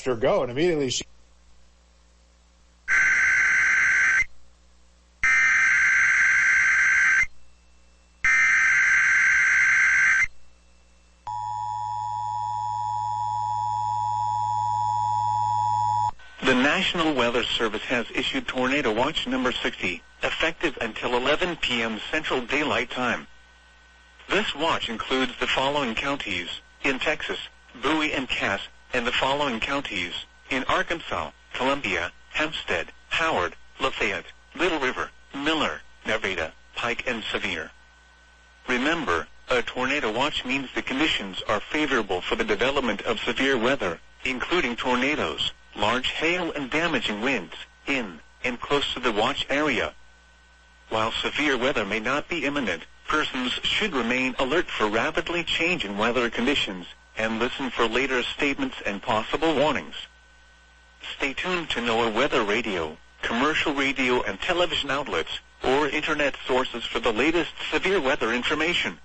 watched her go, and immediately she... The National Weather Service has issued Tornado Watch number 60, effective until 11 p.m. Central Daylight Time. This watch includes the following counties in Texas, Bowie and Cass, and the following counties in Arkansas, Columbia, Hempstead, Howard, Lafayette, Little River, Miller, Nevada, Pike, and Sevier. Remember, a tornado watch means the conditions are favorable for the development of severe weather, including tornadoes, large hail and damaging winds, in and close to the watch area. While severe weather may not be imminent, persons should remain alert for rapidly changing weather conditions and listen for later statements and possible warnings. Stay tuned to NOAA Weather Radio, commercial radio and television outlets, or internet sources for the latest severe weather information.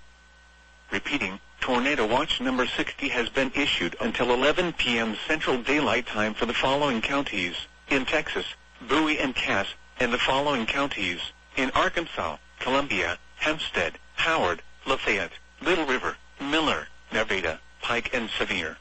Repeating, Tornado Watch number 60 has been issued until 11 p.m. Central Daylight Time for the following counties in Texas, Bowie and Cass, and the following counties in Arkansas, Columbia, Hempstead, Howard, Lafayette, Little River, Miller, Nevada, Pike, and Sevier.